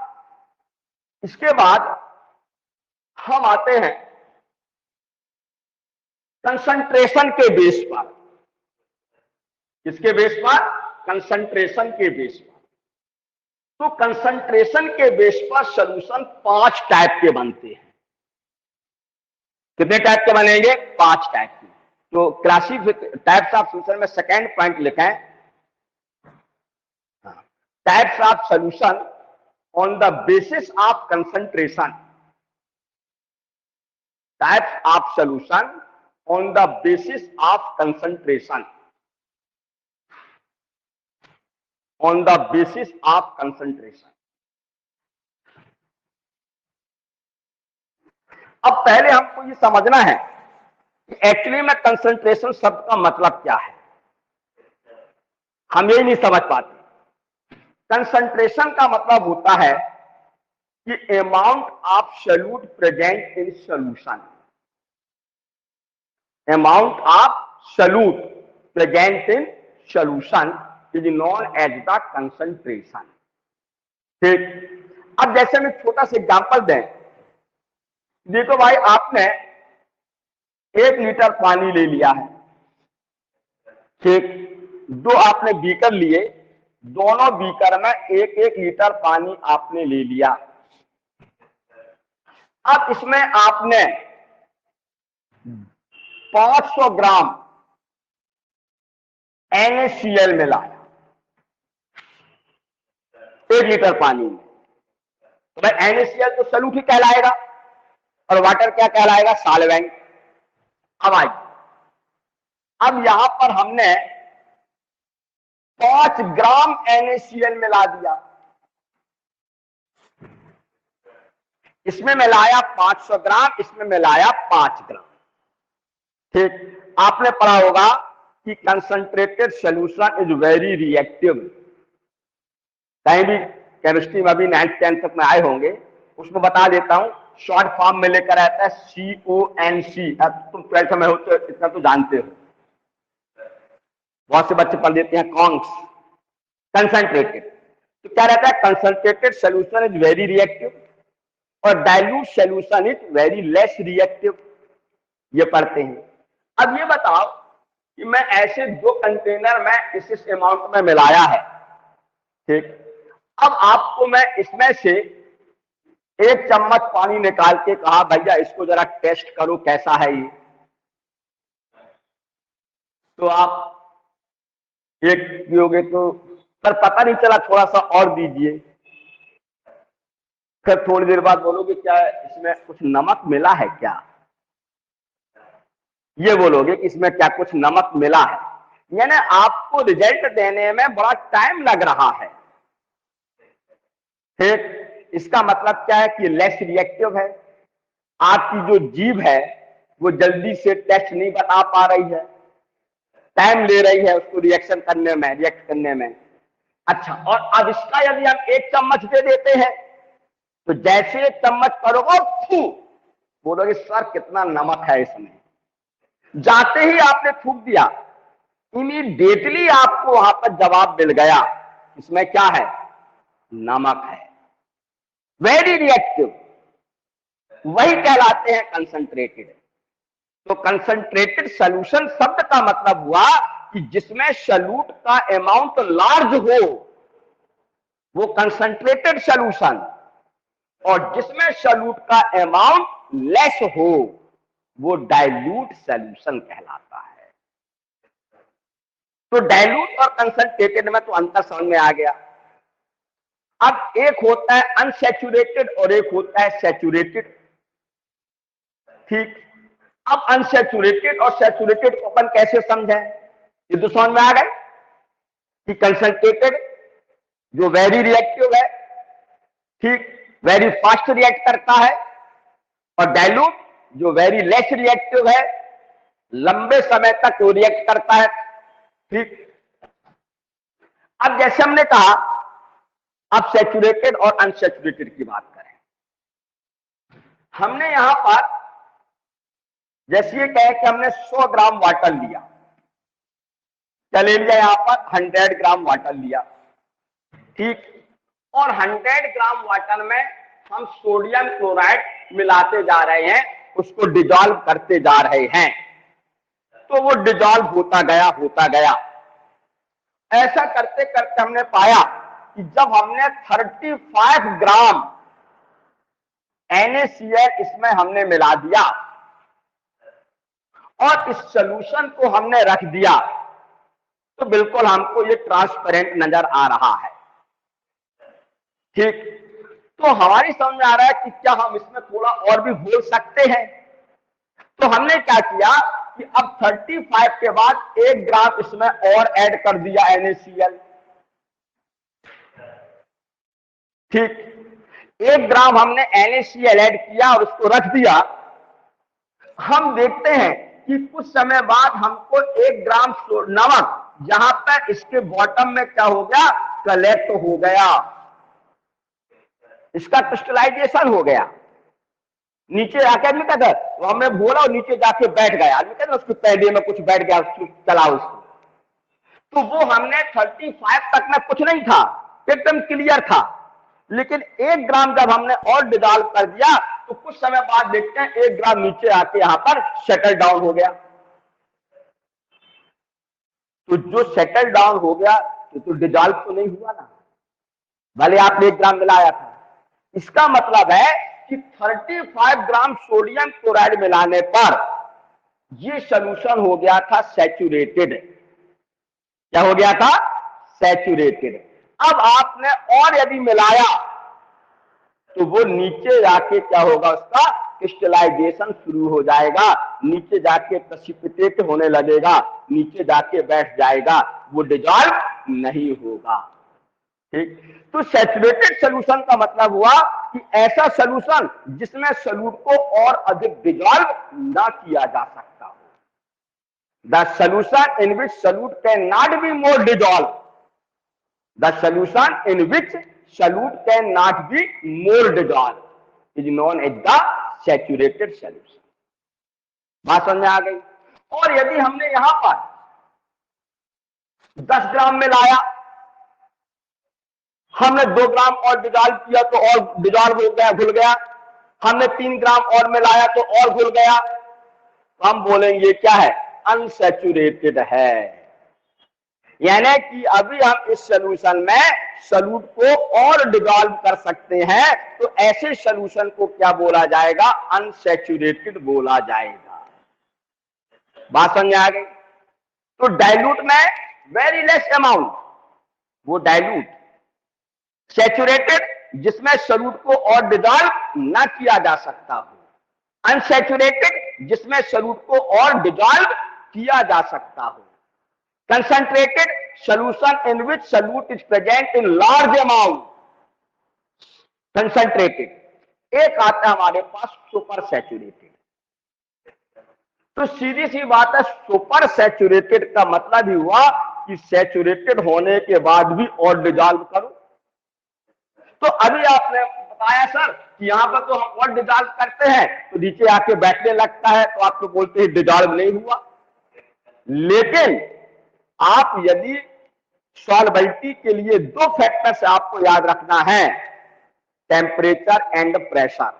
इसके बाद हम आते हैं कंसंट्रेशन के बेस पर। किसके बेस पर? कंसंट्रेशन के बेस पर। तो कंसंट्रेशन के बेस पर सॉल्यूशन 5 टाइप के बनते हैं। कितने टाइप के बनेंगे? 5 टाइप के। तो क्लासिक टाइप्स ऑफ सॉल्यूशन में सेकेंड पॉइंट लिखें, types of solution on the basis of concentration, types of solution on the basis of concentration, on the basis of concentration. अब पहले हमको ये समझना है कि एक्चुअली में कंसंट्रेशन शब्द का मतलब क्या है। हम यही नहीं समझ पाते। कंसंट्रेशन का मतलब होता है कि amount of solute present in solution, amount of solute present in solution is known as the concentration. ठीक। अब जैसे मैं छोटा सा एग्जांपल दें, देखो भाई आपने 1 लीटर पानी ले लिया है, ठीक। 2 आपने बीकर लिए, दोनों बीकर में 1-1 लीटर पानी आपने ले लिया। अब इसमें आपने 500 ग्राम NaCl मिलाया 1 लीटर पानी में। तो भाई NaCl तो सॉल्यूट ही कहलाएगा और वाटर क्या कहलाएगा, सॉल्वेंट। अब आइए, अब यहां पर हमने 5 ग्राम NaCl मिला दिया, इसमें मिलाया 500 ग्राम, इसमें मिलाया 5 ग्राम। ठीक, आपने पढ़ा होगा कि concentrated solution is very reactive. कहीं भी केमिस्ट्री में अभी 9th 10th तक में आए होंगे, उसमें बता देता हूं, शॉर्ट फॉर्म में लेकर आता है CONC। अब तुम 12th में हो तो इतना तो जानते हो, बहुत से बच्चे पढ़ देते हैं कॉन्स, कंसंट्रेटेड। तो क्या रहता है, concentrated solution is very reactive और dilute solution is very less reactive, ये पढ़ते हैं। अब ये बताओ कि मैं ऐसे 2 कंटेनर में इस अमाउंट में मिलाया है, ठीक, अब आपको मैं इसमें से 1 चम्मच पानी निकाल के कहा भैया इसको जरा टेस्ट करो कैसा है ये, तो आप एक पियोगे तो पर पता नहीं चला, थोड़ा सा और दीजिए, फिर थोड़ी देर बाद बोलोगे क्या इसमें कुछ नमक मिला है क्या, ये बोलोगे कि इसमें क्या कुछ नमक मिला है, यानी आपको रिजल्ट देने में बड़ा टाइम लग रहा है। ठीक, इसका मतलब क्या है कि लेस रिएक्टिव है, आपकी जो जीभ है वो जल्दी से टेस्ट नहीं बता पा रही है, टाइम ले रही है उसको रिएक्शन करने में, रिएक्ट करने में। अच्छा, और अब इसका यदि हम 1 चम्मच दे देते हैं तो जैसे 1 चम्मच करोगे फू बोलोगे सर कितना नमक है इसमें, जाते ही आपने थूक दिया, इमीडिएटली आपको वहां पर जवाब मिल गया, इसमें क्या है, नमक है, वेरी रिएक्टिव, वही कहलाते हैं कंसंट्रेटेड। तो कंसंट्रेटेड सॉल्यूशन शब्द का मतलब हुआ कि जिसमें सॉल्यूट का अमाउंट लार्ज हो वो कंसंट्रेटेड सॉल्यूशन, और जिसमें सॉल्यूट का अमाउंट लेस हो वो डाइल्यूट सॉल्यूशन कहलाता है। तो डाइल्यूट और कंसंट्रेटेड में तो अंतर समझ में आ गया। अब एक होता है अनसैचुरेटेड और एक होता है सैचुरेटेड। ठीक, अब अनसैचुरेटेड और सैचुरेटेड को अपन कैसे समझें, ये तो समझ में आ गए कि कंसंट्रेटेड जो वेरी रिएक्टिव है, ठीक, वेरी फास्ट रिएक्ट करता है, और डाइल्यूट जो वेरी लेस रिएक्टिव है, लंबे समय तक वो रिएक्ट करता है। ठीक, अब जैसे हमने कहा, अब सैचुरेटेड और अनसैचुरेटेड की बात करें। हमने यहां पर जैसे ये कहे कि हमने 100 ग्राम वाटर लिया, क्या ले लिया, यहां पर 100 ग्राम वाटर लिया, ठीक, और 100 ग्राम वाटर में हम सोडियम क्लोराइड मिलाते जा रहे हैं, उसको डिजॉल्व करते जा रहे हैं, तो वो डिजॉल्व होता गया। ऐसा करते करते हमने पाया कि जब हमने 35 ग्राम NaCl इसमें हमने मिला दिया और इस सॉल्यूशन को हमने रख दिया, तो बिल्कुल हमको ये ट्रांसपेरेंट नजर आ रहा है। ठीक, तो हमारी समझ में आ रहा है कि क्या हम इसमें थोड़ा और भी घोल सकते हैं। तो हमने क्या किया कि अब 35 के बाद 1 ग्राम इसमें और ऐड कर दिया NaCl। ठीक, 1 ग्राम हमने NaCl ऐड किया और उसको रख दिया। हम देखते हैं कि कुछ समय बाद हमको 1 ग्राम नमक जहां पर इसके बॉटम में क्या हो गया, कलेक्ट हो गया, इसका क्रिस्टलाइजेशन हो गया, नीचे आके आदमी कहता है वो हमने बोला और नीचे जाके बैठ गया, आदमी कहता है उसके पैडे में कुछ बैठ गया, उसको चला उसको, तो वो हमने 35 तक में कुछ नहीं था, एकदम क्लियर था, लेकिन 1 ग्राम जब हमने और डिजॉल्व कर दिया तो कुछ समय बाद देखते हैं 1 ग्राम नीचे आके यहां पर सेटल डाउन हो गया। तो जो सेटल डाउन हो गया तो डिजॉल्व तो नहीं हुआ ना, भले आपने 1 ग्राम मिलाया था। इसका मतलब है कि 35 ग्राम सोडियम क्लोराइड मिलाने पर ये सॉल्यूशन हो गया था सैचुरेटेड। क्या हो गया था, सैचुरेटेड। अब आपने और यदि मिलाया तो वो नीचे जाके क्या होगा, उसका क्रिस्टलाइजेशन शुरू हो जाएगा, नीचे जाके प्रेसिपिटेट होने लगेगा, नीचे जाके बैठ जाएगा, वो डिजॉल्व नहीं होगा। ठीक, तो सैचुरेटेड सॉल्यूशन का मतलब हुआ कि ऐसा सॉल्यूशन जिसमें सॉल्यूट को और अधिक डिजॉल्व ना किया जा सकता हो। The solution in which solute can not be more dissolve, the solution in which solute can not be more dissolve is known as the saturated solution. बात समझ में आ गई। और यदि हमने यहां पर 10 ग्राम में लाया, हमने 2 ग्राम और डिजॉल्व किया तो और डिजॉल्व हो गया, घुल गया, हमने 3 ग्राम और में लाया तो और घुल गया, तो हम बोलेंगे क्या है, अनसैचुरेटेड है। यानी कि अभी हम इस सॉल्यूशन में सॉल्यूट को और डिजॉल्व कर सकते हैं, तो ऐसे सॉल्यूशन को क्या बोला जाएगा, अनसैचुरेटेड बोला जाएगा। बात समझ आ गई। तो डाइल्यूट में वेरी लेस अमाउंट, वो डाइल्यूट। सैचुरेटेड जिसमें सॉल्यूट को और डिजॉल्व ना किया जा सकता हो। अनसैचुरेटेड जिसमें सॉल्यूट को और डिजॉल्व किया जा सकता हो। Concentrated solution in which solute is present in large amount. Concentrated. एक आता है हमारे पास सुपर सैचुरेटेड। तो सीधी सी बात है, सुपर सैचुरेटेड का मतलब ही हुआ कि सैचुरेटेड होने के बाद भी और डिजॉल्व करो। तो अभी आपने बताया सर कि यहां पर तो हम और डिजॉल्व करते हैं तो नीचे आके बैठने लगता है, तो आप तो बोलते हैं डिजॉल्व नहीं हुआ। लेकिन आप यदि सॉल्वेबिलिटी के लिए 2 फैक्टर्स आपको याद रखना है, टेम्परेचर एंड प्रेशर।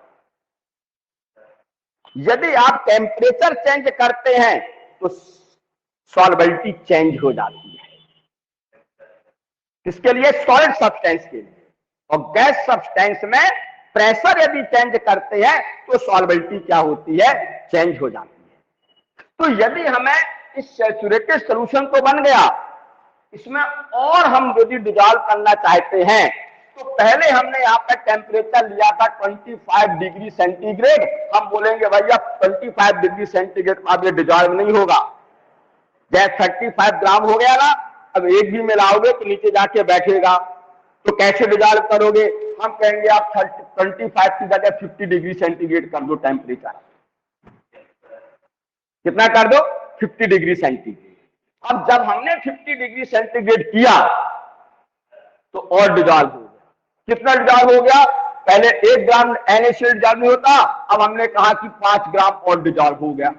यदि आप टेम्परेचर चेंज करते हैं तो सॉल्वेबिलिटी चेंज हो जाती है। किसके लिए, सॉलिड सब्सटेंस के लिए। और गैस सब्सटेंस में प्रेशर यदि चेंज करते हैं तो सॉल्वेबिलिटी क्या होती है, चेंज हो जाती है। तो यदि हमें इस सैचुरेटेड सॉल्यूशन तो बन गया, इसमें और हम यदि डिजॉल्व करना चाहते हैं तो पहले हमने यहां पर टेम्परेचर लिया था 25 डिग्री सेंटीग्रेड। हम बोलेंगे भैया 25 डिग्री सेंटीग्रेड अब ये डिजॉल्व नहीं होगा। जैसे 35 ग्राम हो गया ना, अब एक भी मिलाओगे तो नीचे जाके बैठेगा, तो कैसे डिजॉल्व करोगे। हम कहेंगे आप 25 की जगह 50 डिग्री सेंटीग्रेड कर दो टेम्परेचर। कितना कर दो, 50 डिग्री सेंटीग्रेड। अब जब हमने 50 डिग्री सेंटीग्रेड किया तो और डिजॉल्व हो गया। कितना डिजॉल्व हो गया, पहले 1 ग्राम NaCl डिजॉल्व नहीं होता, अब हमने कहा कि 5 ग्राम और डिजॉल्व हो गया।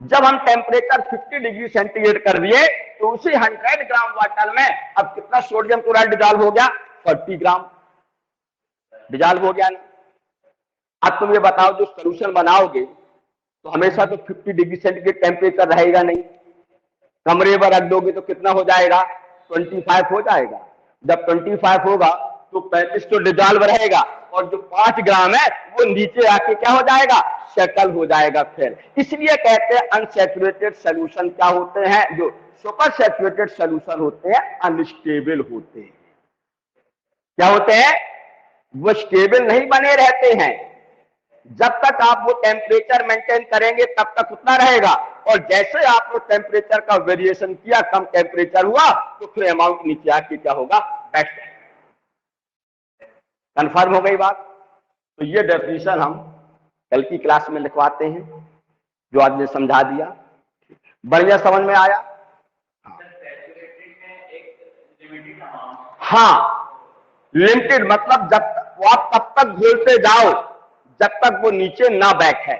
जब हम टेम्परेचर 50 डिग्री सेंटीग्रेड कर दिए तो उसी 100 ग्राम वाटर में अब कितना सोडियम क्लोराइड डिजॉल्व हो गया, 40 ग्राम डिजॉल्व हो गया ना। अब तुम ये बताओ, जो सोल्यूशन बनाओगे तो हमेशा तो 50 डिग्री सेंटीग्रेड टेम्परेचर रहेगा नहीं, कमरे पर रख दोगे तो कितना हो जाएगा, 25 हो जाएगा। जब 25 होगा तो 35 तो डिजॉल्व रहेगा, और जो 5 ग्राम है वो नीचे आके क्या हो जाएगा, सेटल हो जाएगा। फिर इसलिए कहते हैं अनसैचुरेटेड सॉल्यूशन क्या होते हैं, जो सुपर सैचुरेटेड सॉल्यूशन होते हैं अनस्टेबल होते हैं। क्या होते हैं, वो स्टेबल नहीं बने रहते हैं। जब तक आप वो टेम्परेचर मेंटेन करेंगे तब तक उतना रहेगा, और जैसे आपने टेम्परेचर का वेरिएशन किया, कम टेम्परेचर हुआ तो फिर अमाउंट नीचे आके क्या होगा, बैठ जाएगा। कंफर्म हो गई बात। तो ये डेफिनेशन हम कल की क्लास में लिखवाते हैं, जो आज ने समझा दिया। बढ़िया समझ में आया। हाँ, लिमिटेड मतलब जब वो आप तब तक घोलते जाओ जब तक वो नीचे ना बैठे,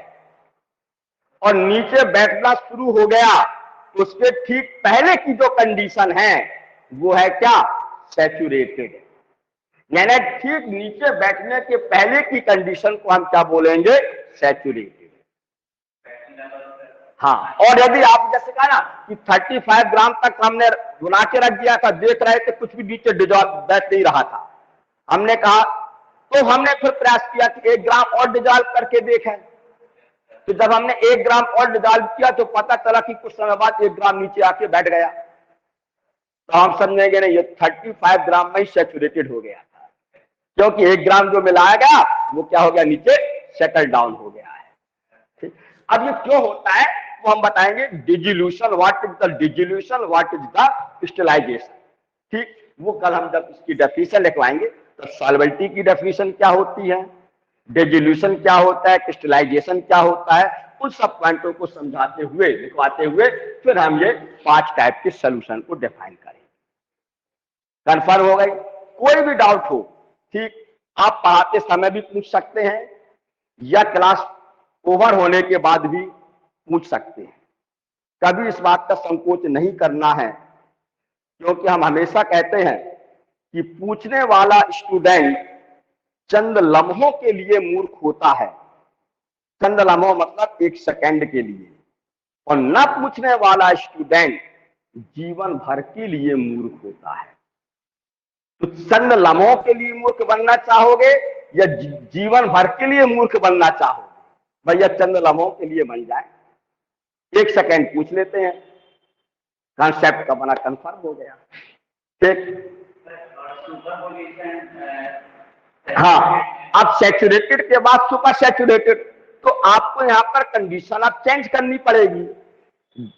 और नीचे बैठना शुरू हो गया तो उसके ठीक पहले की जो कंडीशन है वो है क्या, सैचुरेटेड। यानी ठीक नीचे बैठने के पहले की कंडीशन को हम क्या बोलेंगे, सैचुरेटेड। हाँ, और यदि आप जैसे कहा ना कि 35 ग्राम तक हमने बुला के रख दिया था, देख रहे थे कुछ भी नीचे डिजॉल्व बैठ नहीं रहा था, हमने कहा तो हमने फिर प्रयास किया कि 1 ग्राम और डिजॉल्व करके देखें। तो जब हमने 1 ग्राम और डिजॉल्व किया तो पता चला कि कुछ समय बाद 1 ग्राम नीचे आके बैठ गया, तो हम समझेंगे नहीं ये 35 ग्राम में ही सैचुरेटेड हो गया था। क्योंकि 1 ग्राम जो मिलाया गया वो क्या हो गया, नीचे सेटल डाउन हो गया है। ठीक, अब ये क्यों होता है वो हम बताएंगे। Dissolution, what is the dissolution, what is the crystallization. ठीक, वो कल हम जब इसकी डेफिनेशन लिखवाएंगे तो सॉल्वेबिलिटी की डेफिनेशन क्या होती है, डिजोल्यूशन क्या होता है, क्रिस्टलाइजेशन क्या होता है, उन सब पॉइंटों को समझाते हुए, लिखवाते हुए फिर हम ये 5 टाइप के सॉल्यूशन को डिफाइन करेंगे। कंफर्म हो गई? कोई भी डाउट हो, ठीक, आप पढ़ाते समय भी पूछ सकते हैं या क्लास ओवर होने के बाद भी पूछ सकते हैं। कभी इस बात का संकोच नहीं करना है, क्योंकि हम हमेशा कहते हैं कि पूछने वाला स्टूडेंट चंद लम्हों के लिए मूर्ख होता है। चंद लम्हों मतलब 1 सेकंड के लिए, और न पूछने वाला स्टूडेंट जीवन भर के लिए मूर्ख होता है। तो चंद लम्हों के लिए मूर्ख बनना चाहोगे या जीवन भर के लिए मूर्ख बनना चाहोगे? भैया चंद लम्हों के लिए बन जाए, 1 सेकंड पूछ लेते हैं, कॉन्सेप्ट का बना कंफर्म हो गया। ठीक, हाँ, अब सैचुरेटेड के बाद सुपर सैचुरेटेड, तो आपको यहां पर कंडीशन अब चेंज करनी पड़ेगी।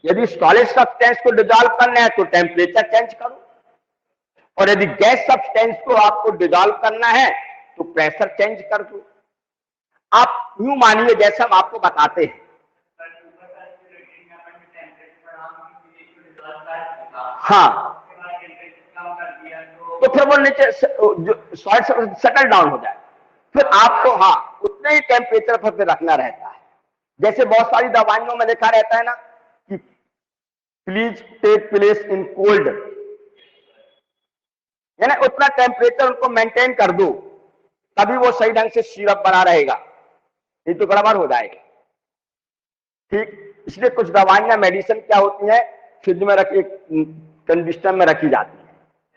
यदि सॉलिड सब्सटेंस को डिसॉल्व करना है तो टेम्परेचर चेंज करो, और यदि गैस सब्सटेंस को आपको डिसॉल्व करना है तो प्रेशर चेंज कर दो। आप यूं मानिए जैसे हम आपको बताते हैं, हाँ, तो फिर वो नीचे सॉलिड सेटल डाउन हो जाए, फिर आपको हाँ उतने ही टेम्परेचर पर फिर रखना रहता है। जैसे बहुत सारी दवाइयों में लिखा रहता है ना कि please take place in cold, यानी उतना टेम्परेचर उनको मेंटेन कर दो, तभी वो सही ढंग से सिरप बना रहेगा, नहीं तो गड़बड़ हो जाएगा। ठीक, इसलिए कुछ दवाइयां, मेडिसिन क्या होती है, फ्रिज में रखी, कंडीशनर में रखी जाती है,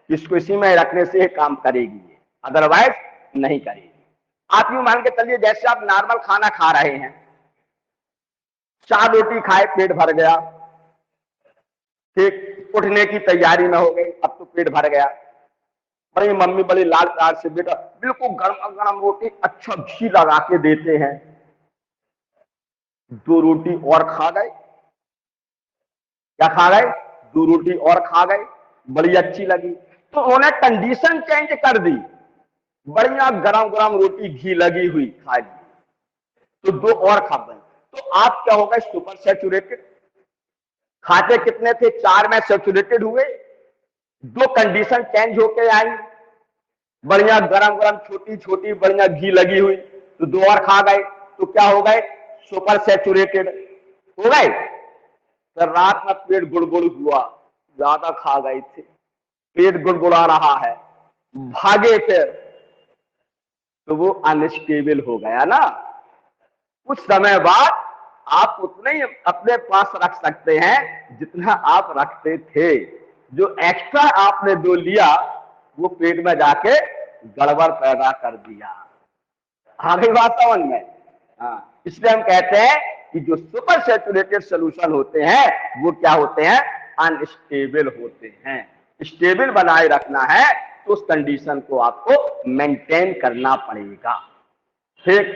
इसको इसी में रखने से काम करेगी, अदरवाइज नहीं करेगी। आप यूं मान के चलिए जैसे आप नॉर्मल खाना खा रहे हैं, 4 रोटी खाए, पेट भर गया, ठीक, उठने की तैयारी में हो गई, अब तो पेट भर गया, बड़ी मम्मी बड़ी लाल प्यार से बेटा बिल्कुल गर्म गर्म रोटी अच्छा घी लगा के देते हैं, 2 रोटी और खा गए, क्या खा गए, 2 रोटी और खा गए, बड़ी अच्छी लगी, तो उन्होंने कंडीशन चेंज कर दी, बढ़िया गरम गरम रोटी घी लगी हुई खा ली, तो 2 और खा गए, तो आप क्या हो गए, सुपर सैचुरेटेड। खाते कितने थे, 4 में सैचुरेटेड हुए, 2 कंडीशन चेंज होके आई, बढ़िया गरम गरम छोटी छोटी बढ़िया घी लगी हुई, तो 2 और खा गए, तो क्या हो गए, सुपर सैचुरेटेड हो गए। फिर रात में पेट गुड़गुड़ हुआ, ज्यादा खा गए थे, पेट गुड़गुड़ा रहा है, भागे फिर, तो वो अनस्टेबल हो गया ना। कुछ समय बाद आप उतने ही अपने पास रख सकते हैं जितना आप रखते थे, जो एक्स्ट्रा आपने जो लिया वो पेट में जाके गड़बड़ पैदा कर दिया। आ गई बात समझ में? हाँ, इसलिए हम कहते हैं कि जो सुपर सैचुरेटेड सॉल्यूशन होते हैं वो क्या होते हैं, अनस्टेबल होते हैं। स्टेबल बनाए रखना है तो उस कंडीशन को आपको मेंटेन करना पड़ेगा। ठीक,